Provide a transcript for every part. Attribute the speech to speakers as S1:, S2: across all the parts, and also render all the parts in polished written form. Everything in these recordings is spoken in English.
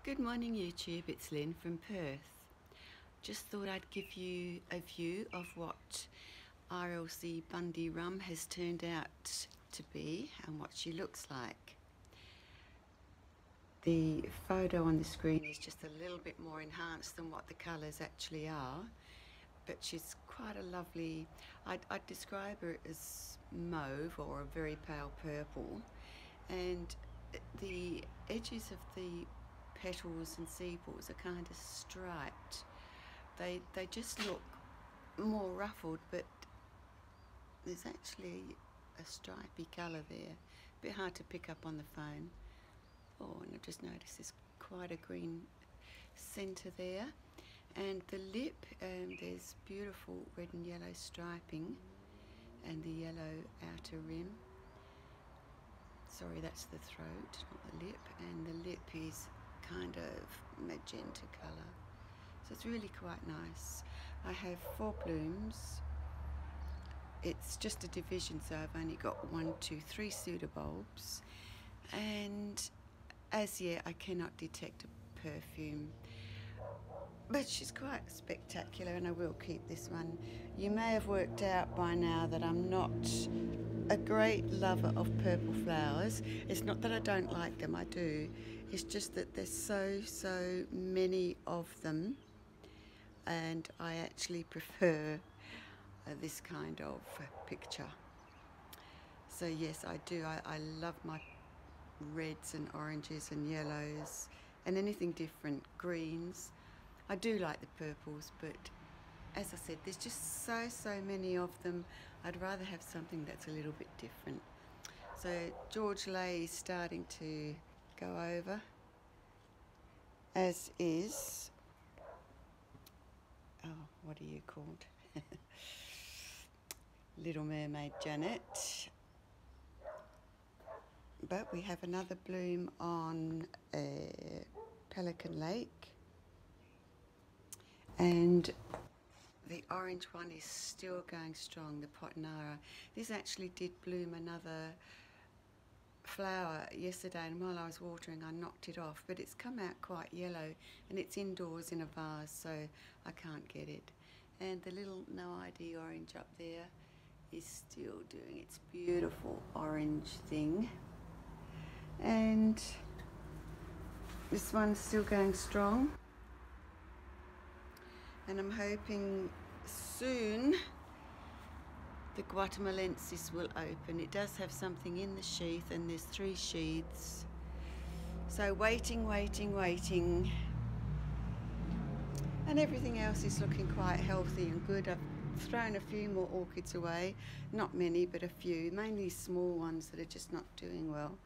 S1: Good morning YouTube, it's Lynn from Perth. Just thought I'd give you a view of what RLC Bundy Rum has turned out to be and what she looks like. The photo on the screen is just a little bit more enhanced than what the colours actually are, but she's quite a lovely, I'd describe her as mauve or a very pale purple, and the edges of the petals and sepals are kind of striped. They just look more ruffled, but there's actually a stripy colour there. A bit hard to pick up on the phone. Oh, and I've just noticed there's quite a green centre there. And the lip, there's beautiful red and yellow striping and the yellow outer rim. Sorry, that's the throat, not the lip. And the lip is kind of magenta colour, so it's really quite nice. I have 4 blooms. It's just a division, so I've only got 1, 2, 3 pseudobulbs, and as yet I cannot detect a perfume, but she's quite spectacular and I will keep this one. You may have worked out by now that I'm not a great lover of purple flowers. It's not that I don't like them, I do. It's just that there's so many of them, and I actually prefer this kind of picture. So yes, I do. I love my reds and oranges and yellows and anything different, greens. I do like the purples, but as I said, there's just so many of them. I'd rather have something that's a little bit different. So George Lay is starting to go over, as is, oh, what are you called? Little Mermaid Janet. But we have another bloom on Pelican Lake, and the orange one is still going strong, the Potinara. This actually did bloom another flower yesterday, and while I was watering I knocked it off, but it's come out quite yellow and it's indoors in a vase, so I can't get it. And the little no ID orange up there is still doing its beautiful orange thing, and this one's still going strong, and I'm hoping soon the Guatemalensis will open. It does have something in the sheath, and there's 3 sheaths. So waiting. And everything else is looking quite healthy and good. I've thrown a few more orchids away. Not many, but a few. Mainly small ones that are just not doing well.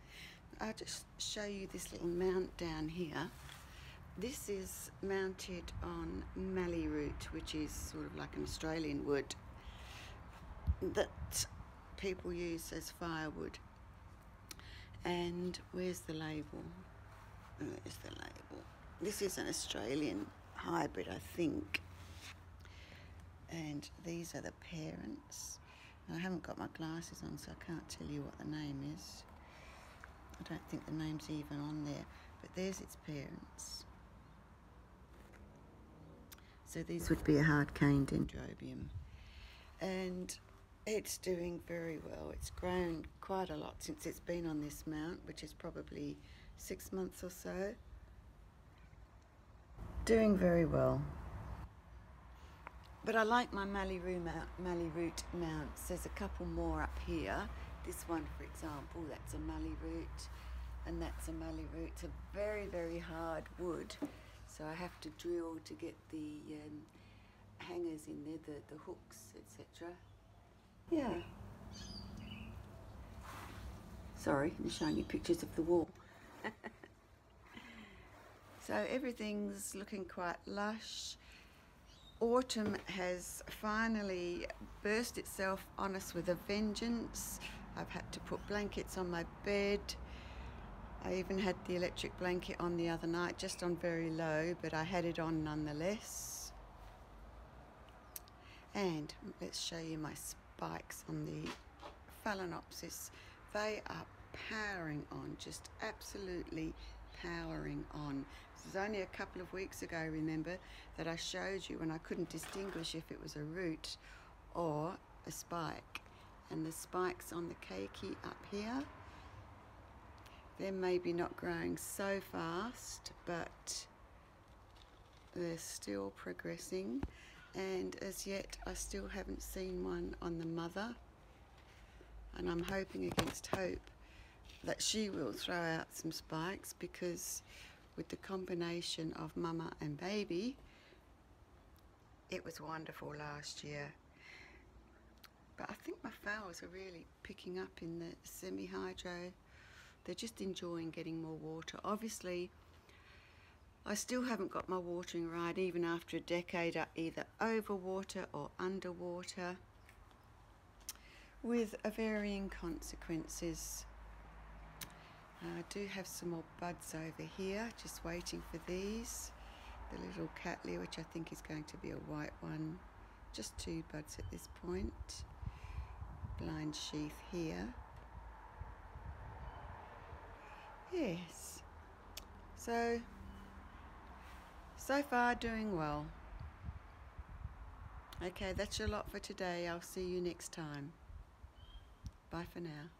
S1: I'll just show you this little mount down here. This is mounted on mallee root, which is sort of like an Australian wood that people use as firewood. And where's the label? Where's the label? This is an Australian hybrid, I think. And these are the parents. I haven't got my glasses on, so I can't tell you what the name is. I don't think the name's even on there, but there's its parents. So these would be a hard cane dendrobium, and it's doing very well. It's grown quite a lot since it's been on this mount, which is probably 6 months or so. Doing very well. But I like my mallee root mounts. There's a couple more up here. This one, for example, that's a mallee root, and that's a mallee root. It's a very hard wood, so I have to drill to get the hangers in there, the hooks, etc. Yeah. Sorry, I'm showing you pictures of the wall. So everything's looking quite lush. Autumn has finally burst itself on us with a vengeance. I've had to put blankets on my bed. I even had the electric blanket on the other night, just on very low, but I had it on nonetheless. And let's show you my spikes on the Phalaenopsis. They are powering on, just absolutely powering on. This was only a couple of weeks ago, remember, that I showed you when I couldn't distinguish if it was a root or a spike. And the spikes on the keiki up here, they're maybe not growing so fast, but they're still progressing. And as yet, I still haven't seen one on the mother. And I'm hoping against hope that she will throw out some spikes, because with the combination of mama and baby, it was wonderful last year. But I think my flowers are really picking up in the semi-hydro. They're just enjoying getting more water. Obviously, I still haven't got my watering right, even after a decade, either over water or underwater, with varying consequences. I do have some more buds over here, just waiting for these. The little cattleya, which I think is going to be a white one. Just 2 buds at this point. Blind sheath here. Yes. So far doing well. Okay, that's your lot for today. I'll see you next time. Bye for now.